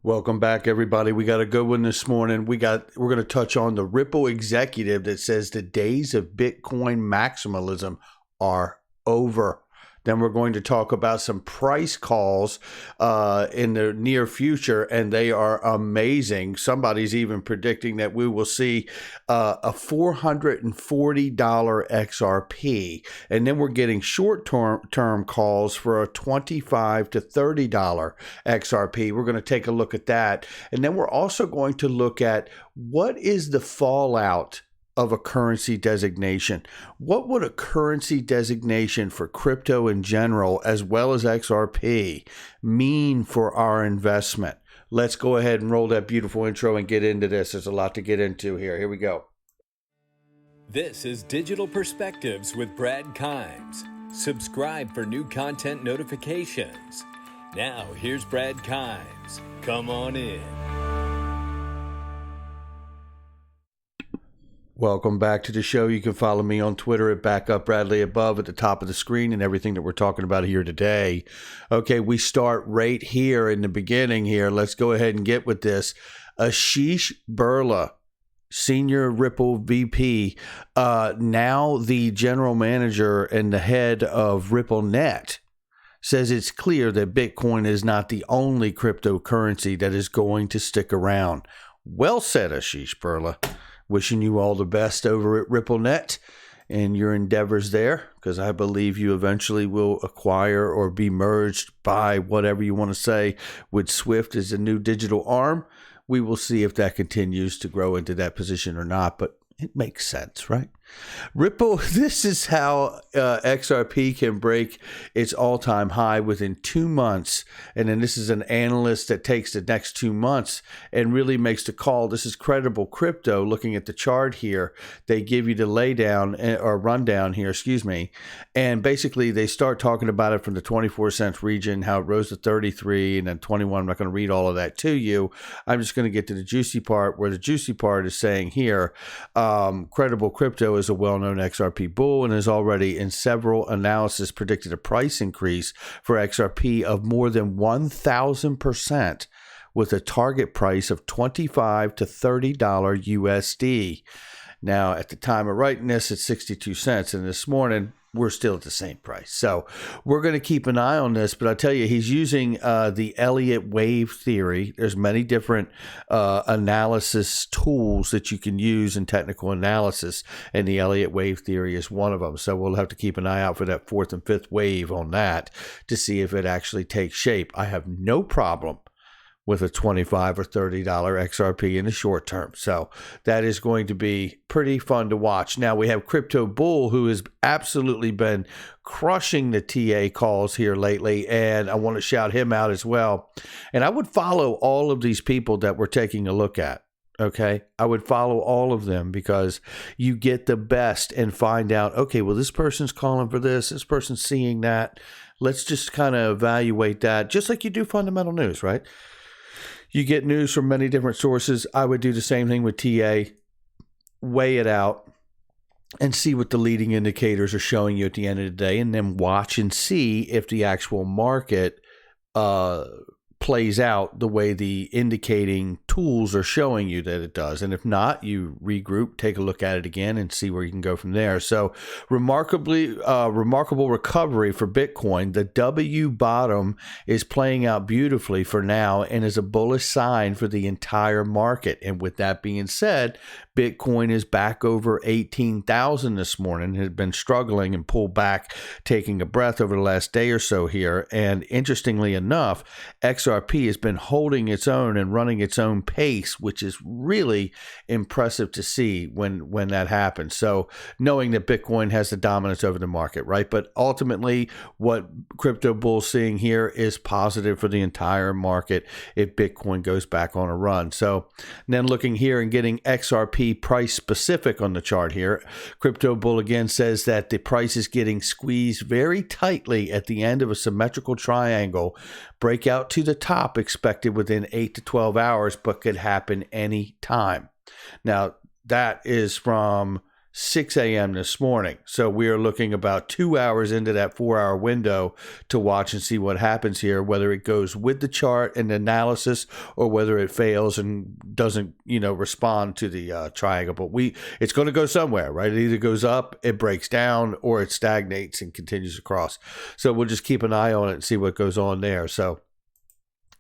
Welcome back, everybody. We got a good one this morning. We're going to touch on the Ripple executive that says the days of Bitcoin maximalism are over. Then we're going to talk about some price calls in the near future, and they are amazing. Somebody's even predicting that we will see a $440 XRP. And then we're getting short-term calls for a $25 to $30 XRP. We're going to take a look at that. And then we're also going to look at what is the fallout of a currency designation. What would a currency designation for crypto in general, as well as XRP, mean for our investment? Let's go ahead and roll that beautiful intro and get into this. There's a lot to get into here. Here we go. This is Digital Perspectives with Brad Kimes. Subscribe for new content notifications. Now, here's Brad Kimes. Come on in. Welcome back to the show. You can follow me on Twitter at BackupBradley above at the top of the screen and everything that we're talking about here today. Okay, we start right here in the beginning here. Let's go ahead and get with this. Ashish Birla, Senior Ripple VP, now the general manager and the head of RippleNet, says it's clear that Bitcoin is not the only cryptocurrency that is going to stick around. Well said, Ashish Birla. Wishing you all the best over at RippleNet and your endeavors there, because I believe you eventually will acquire or be merged by whatever you want to say with Swift as a new digital arm. We will see if that continues to grow into that position or not, but it makes sense, right? Ripple, this is how XRP can break its all-time high within 2 months. And then this is an analyst that takes the next 2 months and really makes the call. This is Credible Crypto. Looking at the chart here, they give you the laydown or rundown here, and basically they start talking about it from the 24 cents region, how it rose to 33 and then 21. I'm not going to read all of that to you. I'm just going to get to the juicy part, where the juicy part is saying here, Credible Crypto is a well-known XRP bull and has already in several analyses predicted a price increase for XRP of more than 1,000%, with a target price of $25 to $30 USD. Now, at the time of writing this, it's 62 cents, and this morning we're still at the same price. So we're going to keep an eye on this, but I'll tell you, he's using the Elliott wave theory. There's many different analysis tools that you can use in technical analysis, and the Elliott wave theory is one of them. So we'll have to keep an eye out for that fourth and fifth wave on that to see if it actually takes shape. I have no problem with a $25 or $30 XRP in the short term. So that is going to be pretty fun to watch. Now we have Crypto Bull, who has absolutely been crushing the TA calls here lately, and I want to shout him out as well. And I would follow all of these people that we're taking a look at. Okay, I would follow all of them, because you get the best and find out, okay, well, this person's calling for this person's seeing that. Let's just kind of evaluate that, just like you do fundamental news, right? You get news from many different sources. I would do the same thing with TA. Weigh it out and see what the leading indicators are showing you at the end of the day, and then watch and see if the actual market plays out the way the indicating tools are showing you that it does. And if not, you regroup, take a look at it again, and see where you can go from there. So remarkable recovery for Bitcoin. The W bottom is playing out beautifully for now and is a bullish sign for the entire market. And with that being said, Bitcoin is back over 18,000 this morning. It had been struggling and pulled back, taking a breath over the last day or so here. And interestingly enough, XRP has been holding its own and running its own pace, which is really impressive to see when that happens. So knowing that Bitcoin has the dominance over the market, right? But ultimately, what Crypto Bull's seeing here is positive for the entire market if Bitcoin goes back on a run. So then looking here and getting XRP price specific on the chart here, Crypto Bull again says that the price is getting squeezed very tightly at the end of a symmetrical triangle. Breakout to the top expected within 8 to 12 hours, but could happen any time. Now, that is from 6 a.m. this morning. So we are looking about 2 hours into that 4-hour window to watch and see what happens here, whether it goes with the chart and analysis or whether it fails and doesn't, respond to the triangle. But it's going to go somewhere, right? It either goes up, it breaks down, or it stagnates and continues across. So we'll just keep an eye on it and see what goes on there. So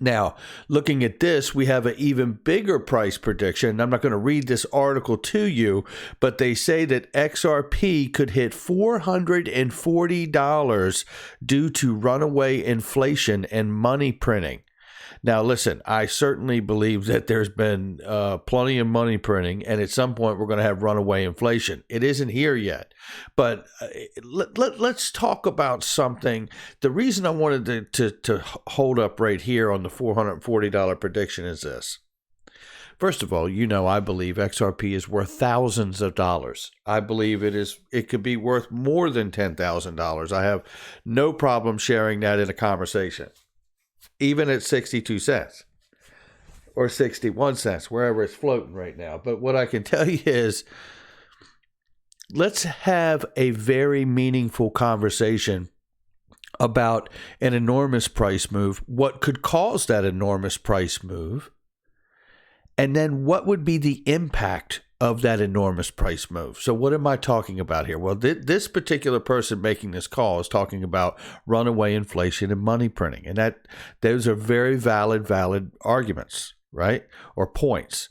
now, looking at this, we have an even bigger price prediction. I'm not going to read this article to you, but they say that XRP could hit $440 due to runaway inflation and money printing. Now, listen, I certainly believe that there's been plenty of money printing, and at some point we're going to have runaway inflation. It isn't here yet, but let's talk about something. The reason I wanted to hold up right here on the $440 prediction is this. First of all, I believe XRP is worth thousands of dollars. I believe it could be worth more than $10,000. I have no problem sharing that in a conversation, even at 62 cents or 61 cents, wherever it's floating right now. But what I can tell you is, let's have a very meaningful conversation about an enormous price move, what could cause that enormous price move, and then what would be the impact of that enormous price move. So what am I talking about here? Well, this particular person making this call is talking about runaway inflation and money printing. And those are very valid arguments, right? Or points.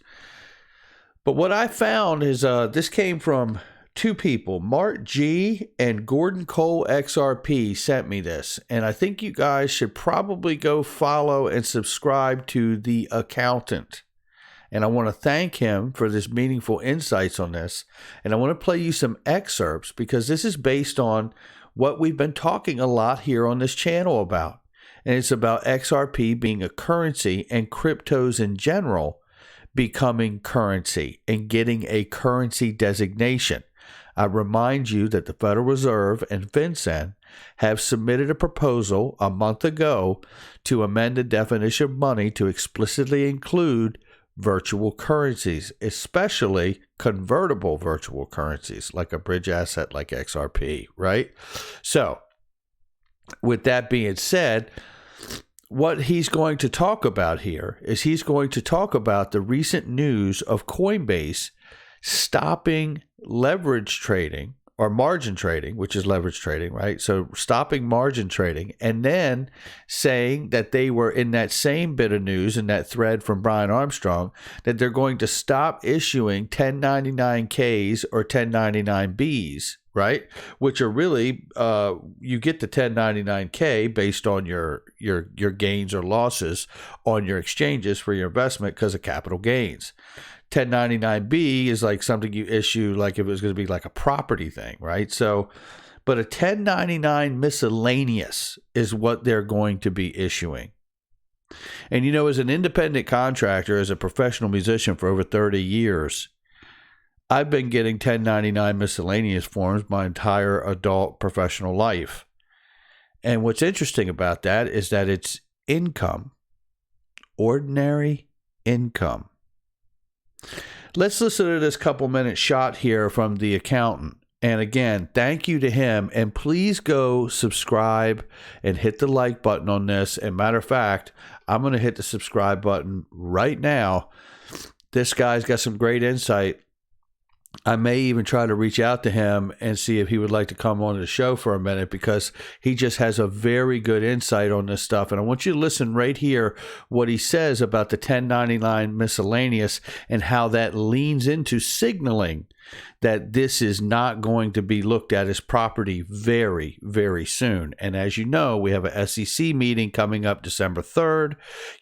But what I found is this came from two people. Mart G and Gordon Cole XRP sent me this. And I think you guys should probably go follow and subscribe to The Accountant. And I want to thank him for this meaningful insights on this. And I want to play you some excerpts because this is based on what we've been talking a lot here on this channel about. And it's about XRP being a currency and cryptos in general becoming currency and getting a currency designation. I remind you that the Federal Reserve and FinCEN have submitted a proposal a month ago to amend the definition of money to explicitly include virtual currencies, especially convertible virtual currencies like a bridge asset like XRP, right? So, with that being said, what he's going to talk about here is he's going to talk about the recent news of Coinbase stopping leverage trading or margin trading, which is leverage trading, right? So stopping margin trading and then saying that they were in that same bit of news in that thread from Brian Armstrong that they're going to stop issuing 1099Ks or 1099Bs, right? Which are really, you get the 1099K based on your gains or losses on your exchanges for your investment because of capital gains. 1099B is like something you issue like if it was going to be like a property thing, right? So, but a 1099 miscellaneous is what they're going to be issuing. And as an independent contractor, as a professional musician for over 30 years, I've been getting 1099 miscellaneous forms my entire adult professional life. And what's interesting about that is that it's income, ordinary income. Let's listen to this couple-minute shot here from The Accountant. And again, thank you to him. And please go subscribe and hit the like button on this. And matter of fact, I'm going to hit the subscribe button right now. This guy's got some great insight. I may even try to reach out to him and see if he would like to come on the show for a minute because he just has a very good insight on this stuff. And I want you to listen right here what he says about the 1099 miscellaneous and how that leans into signaling that this is not going to be looked at as property very, very soon. And as you know, we have a SEC meeting coming up December 3rd.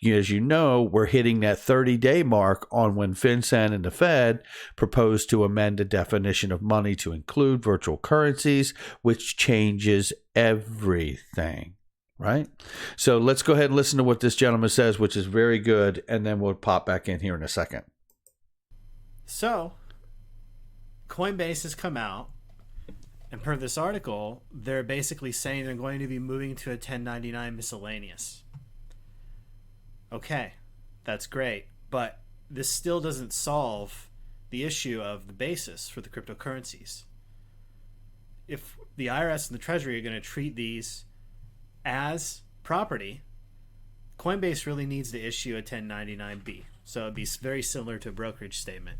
As you know, we're hitting that 30-day mark on when FinCEN and the Fed proposed to amend the definition of money to include virtual currencies, which changes everything, right? So let's go ahead and listen to what this gentleman says, which is very good, and then we'll pop back in here in a second. So, Coinbase has come out, and per this article, they're basically saying they're going to be moving to a 1099 miscellaneous. Okay, that's great, but this still doesn't solve the issue of the basis for the cryptocurrencies. If the IRS and the Treasury are going to treat these as property, Coinbase really needs to issue a 1099-B. So it'd be very similar to a brokerage statement.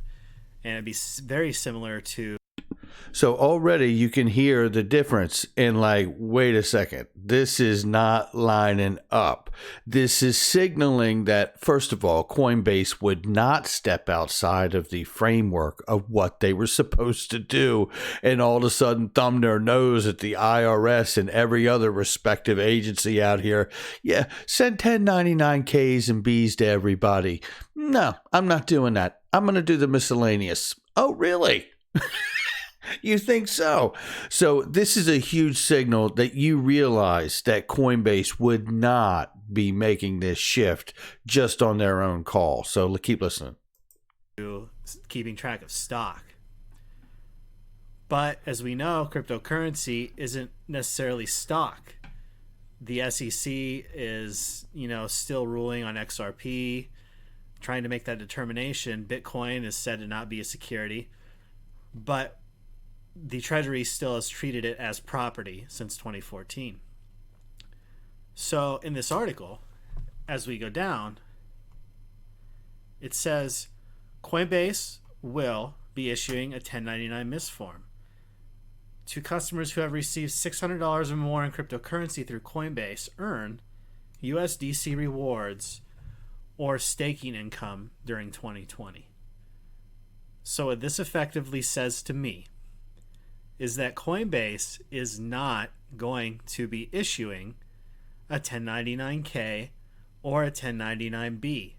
And it'd be very similar to... So already you can hear the difference in like, wait a second, this is not lining up. This is signaling that, first of all, Coinbase would not step outside of the framework of what they were supposed to do and all of a sudden thumb their nose at the IRS and every other respective agency out here. Yeah, send 1099Ks and Bs to everybody. No, I'm not doing that. I'm going to do the miscellaneous. Oh, really? You think so? So this is a huge signal that you realize that Coinbase would not be making this shift just on their own call. So keep listening. Keeping track of stock. But as we know, cryptocurrency isn't necessarily stock. The SEC is, still ruling on XRP, trying to make that determination. Bitcoin is said to not be a security, but the Treasury still has treated it as property since 2014. So in this article, as we go down, it says Coinbase will be issuing a 1099 MIS form to customers who have received $600 or more in cryptocurrency through Coinbase earn USDC rewards or staking income during 2020. So what this effectively says to me is that Coinbase is not going to be issuing a 1099K or a 1099B.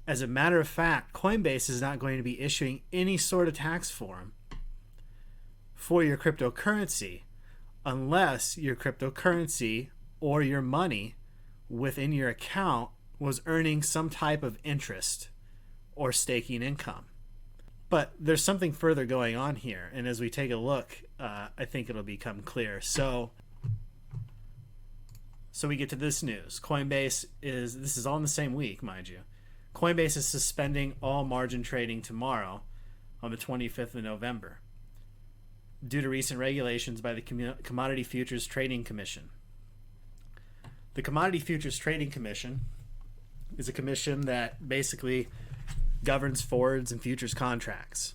As a matter of fact, Coinbase is not going to be issuing any sort of tax form for your cryptocurrency unless your cryptocurrency or your money within your account was earning some type of interest or staking income. But there's something further going on here, and as we take a look, I think it'll become clear. So we get to this news. This is all in the same week, mind you. Coinbase is suspending all margin trading tomorrow on the 25th of November due to recent regulations by the Commodity Futures Trading Commission. The Commodity Futures Trading Commission is a commission that basically governs forwards and futures contracts.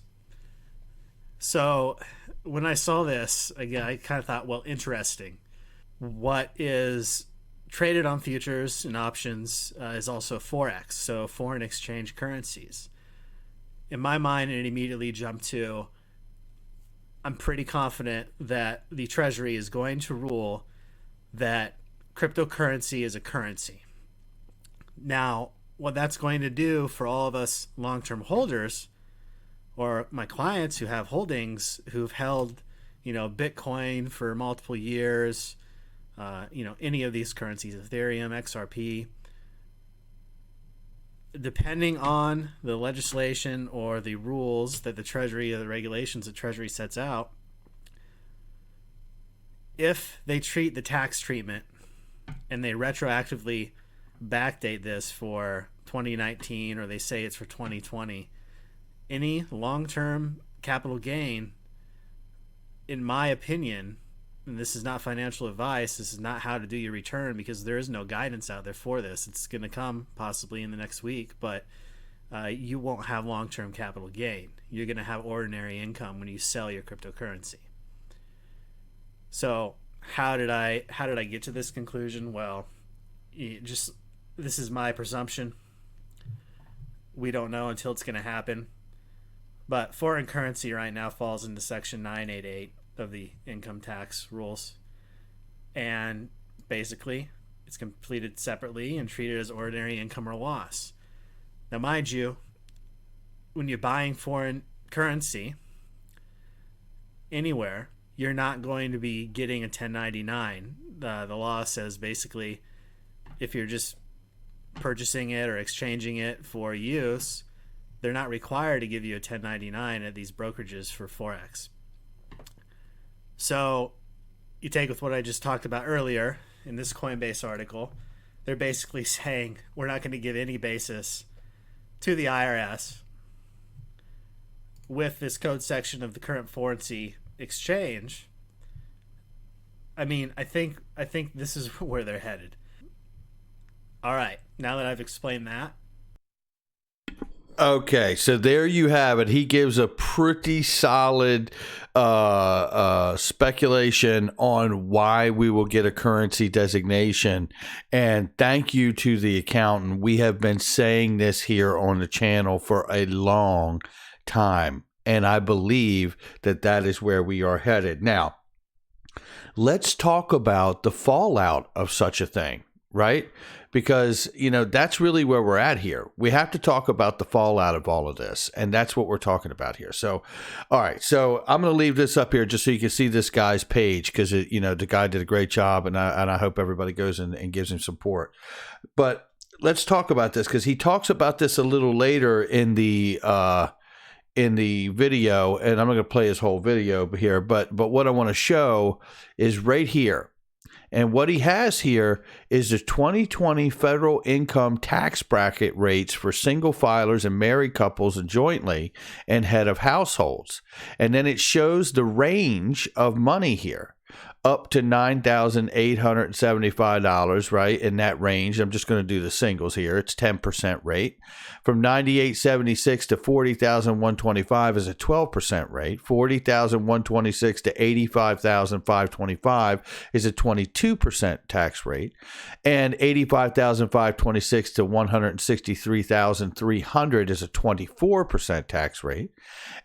So when I saw this, again, I kind of thought, well, interesting. What is traded on futures and options is also Forex, so foreign exchange currencies. In my mind, it immediately jumped to, I'm pretty confident that the Treasury is going to rule that cryptocurrency is a currency. Now, what that's going to do for all of us long-term holders, or my clients who have holdings, who've held, Bitcoin for multiple years, any of these currencies, Ethereum, XRP, depending on the legislation or the rules that the Treasury or the regulations that Treasury sets out, if they treat the tax treatment and they retroactively backdate this for 2019 or they say it's for 2020, any long-term capital gain, in my opinion, and this is not financial advice, this is not how to do your return because there is no guidance out there for this. It's going to come possibly in the next week, but you won't have long-term capital gain. You're going to have ordinary income when you sell your cryptocurrency. So how did I get to this conclusion? Well, this is my presumption. We don't know until it's going to happen. But foreign currency right now falls into Section 988 of the income tax rules. And basically, it's completed separately and treated as ordinary income or loss. Now, mind you, when you're buying foreign currency anywhere, you're not going to be getting a 1099. The law says basically if you're just purchasing it or exchanging it for use, they're not required to give you a 1099 at these brokerages for Forex. So you take with what I just talked about earlier in this Coinbase article, they're basically saying we're not going to give any basis to the IRS with this code section of the current currency exchange, I mean, I think this is where they're headed. All right, now that I've explained that. Okay, so there you have it. He gives a pretty solid speculation on why we will get a currency designation. And thank you to the accountant. We have been saying this here on the channel for a long time, and I believe that that is where we are headed. Now, let's talk about the fallout of such a thing, right? Because, that's really where we're at here. We have to talk about the fallout of all of this, and that's what we're talking about here. So, all right, so I'm going to leave this up here just so you can see this guy's page, because, the guy did a great job, and I hope everybody goes and gives him support. But let's talk about this, because he talks about this a little later in the video, and I'm not going to play his whole video here, but what I want to show is right here. And what he has here is the 2020 federal income tax bracket rates for single filers and married couples and jointly and head of households. And then it shows the range of money here, up to $9,875, right? In that range. I'm just going to do the singles here. It's 10% rate. From $9,876 to $40,125 is a 12% rate. $40,126 to $85,525 is a 22% tax rate. And $85,526 to $163,300 is a 24% tax rate.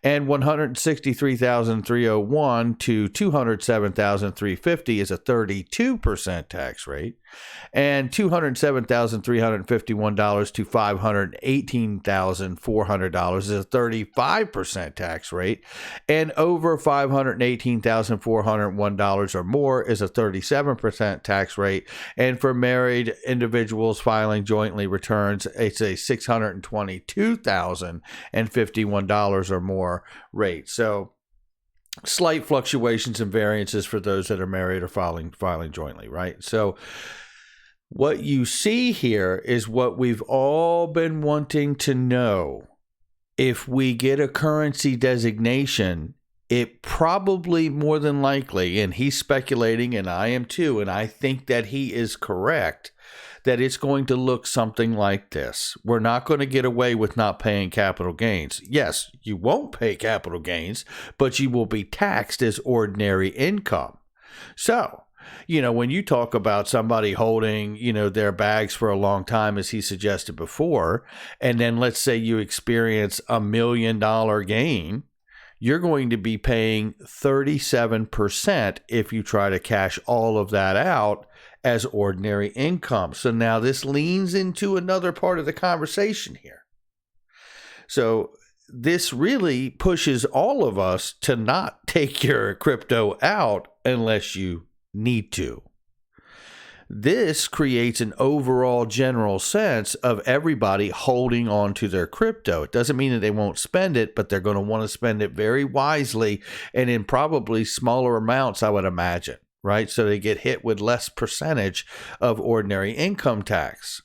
And $163,301 to $207,350 is a 32% tax rate, and $207,351 to $518,400 is a 35% tax rate, and over $518,401 or more is a 37% tax rate, and for married individuals filing jointly returns, it's a $622,051 or more rate. So slight fluctuations and variances for those that are married or filing jointly, right? So what you see here is what we've all been wanting to know. If we get a currency designation, it probably more than likely, and he's speculating, and I am too, and I think that he is correct, that it's going to look something like this. We're not going to get away with not paying capital gains. Yes, you won't pay capital gains, but you will be taxed as ordinary income. So, when you talk about somebody holding, their bags for a long time, as he suggested before, and then let's say you experience $1 million gain, you're going to be paying 37% if you try to cash all of that out as ordinary income. So now this leans into another part of the conversation here. So this really pushes all of us to not take your crypto out unless you need to. This creates an overall general sense of everybody holding on to their crypto. It doesn't mean that they won't spend it, but they're going to want to spend it very wisely and in probably smaller amounts, I would imagine, right? So they get hit with less percentage of ordinary income tax.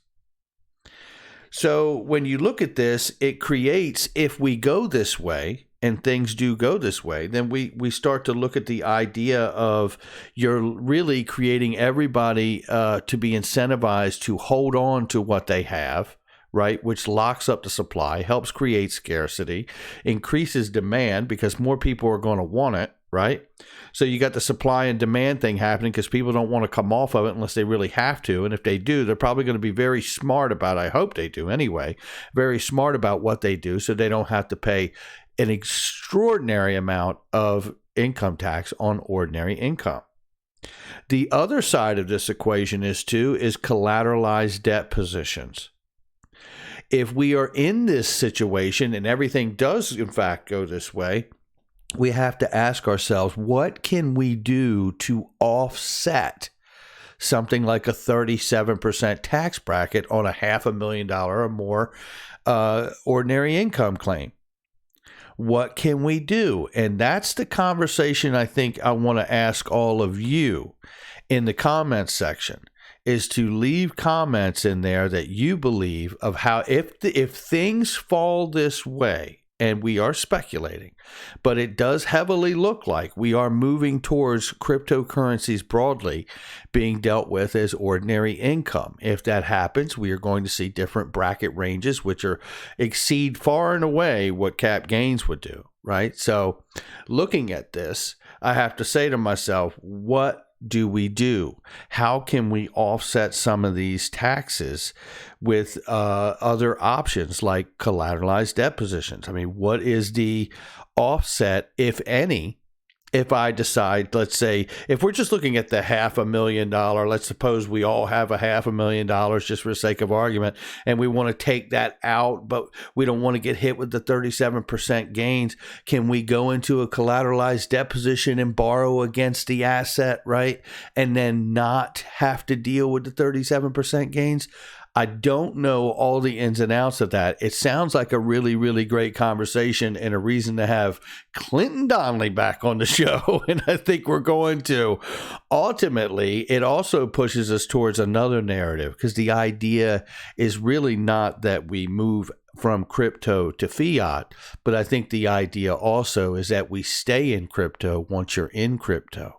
So when you look at this, it creates, if we go this way, and things do go this way, then we start to look at the idea of you're really creating everybody to be incentivized to hold on to what they have, right? Which locks up the supply, helps create scarcity, increases demand because more people are going to want it, right? So you got the supply and demand thing happening because people don't want to come off of it unless they really have to. And if they do, they're probably going to be very smart about, I hope they do anyway, very smart about what they do so they don't have to pay an extraordinary amount of income tax on ordinary income. The other side of this equation is collateralized debt positions. If we are in this situation and everything does in fact go this way, we have to ask ourselves, what can we do to offset something like a 37% tax bracket on a $500,000 or more ordinary income claim? What can we do? And that's the conversation I think I want to ask all of you in the comments section, is to leave comments in there that you believe of how, if things fall this way and we are speculating, but it does heavily look like we are moving towards cryptocurrencies broadly being dealt with as ordinary income. If that happens, we are going to see different bracket ranges, which are exceed far and away what cap gains would do, right? So looking at this, I have to say to myself, what do we do? How can we offset some of these taxes with other options like collateralized debt positions? I mean, what is the offset, if any, if I decide, let's say, if we're just looking at the $500,000, let's suppose we all have $500,000 just for the sake of argument, and we want to take that out, but we don't want to get hit with the 37% gains. Can we go into a collateralized debt position and borrow against the asset, right? And then not have to deal with the 37% gains? I don't know all the ins and outs of that. It sounds like a really, really great conversation and a reason to have Clinton Donnelly back on the show. And I think we're going to. Ultimately, it also pushes us towards another narrative, because the idea is really not that we move from crypto to fiat, but I think the idea also is that we stay in crypto once you're in crypto.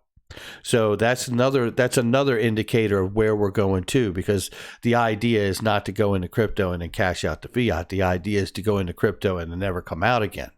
So that's another indicator of where we're going to, because the idea is not to go into crypto and then cash out to fiat. The idea is to go into crypto and then never come out again.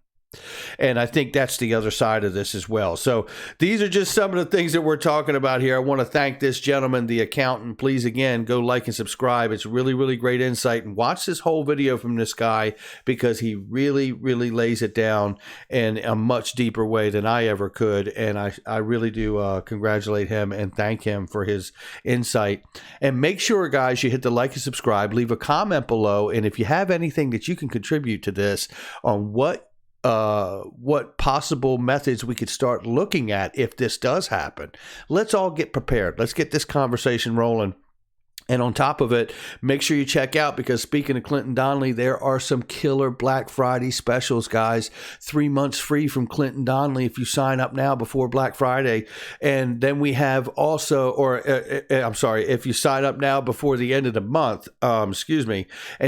And I think that's the other side of this as well. So these are just some of the things that we're talking about here. I want to thank this gentleman, the accountant. Please, again, go like and subscribe. It's really, really great insight. And watch this whole video from this guy, because he really, really lays it down in a much deeper way than I ever could. And I really do congratulate him and thank him for his insight. And make sure, guys, you hit the like and subscribe. Leave a comment below. And if you have anything that you can contribute to this on what possible methods we could start looking at if this does happen, let's all get prepared. Let's get this conversation rolling. And on top of it, make sure you check out, because speaking of Clinton Donnelly, there are some killer Black Friday specials, guys. 3 months free from Clinton Donnelly if you sign up now before Black Friday. And then we have also, if you sign up now before the end of the month, And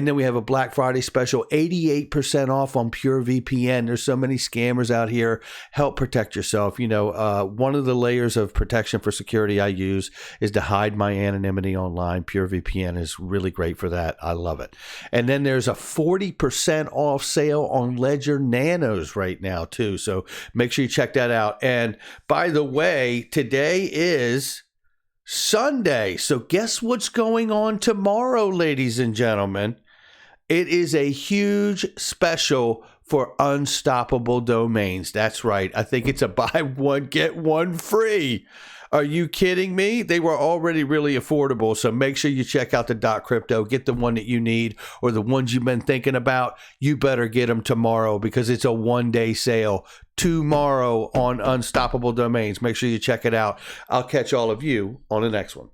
then we have a Black Friday special, 88% off on Pure VPN. There's so many scammers out here. Help protect yourself. You know, one of the layers of protection for security I use is to hide my anonymity online. Pure VPN is really great for that. I love it. And then there's a 40% off sale on Ledger Nanos right now too. So make sure you check that out. And by the way, today is Sunday. So guess what's going on tomorrow, ladies and gentlemen? It is a huge special for Unstoppable Domains. That's right. I think it's a buy one, get one free. Are you kidding me? They were already really affordable. So make sure you check out the .crypto. Get the one that you need, or the ones you've been thinking about. You better get them tomorrow, because it's a one-day sale tomorrow on Unstoppable Domains. Make sure you check it out. I'll catch all of you on the next one.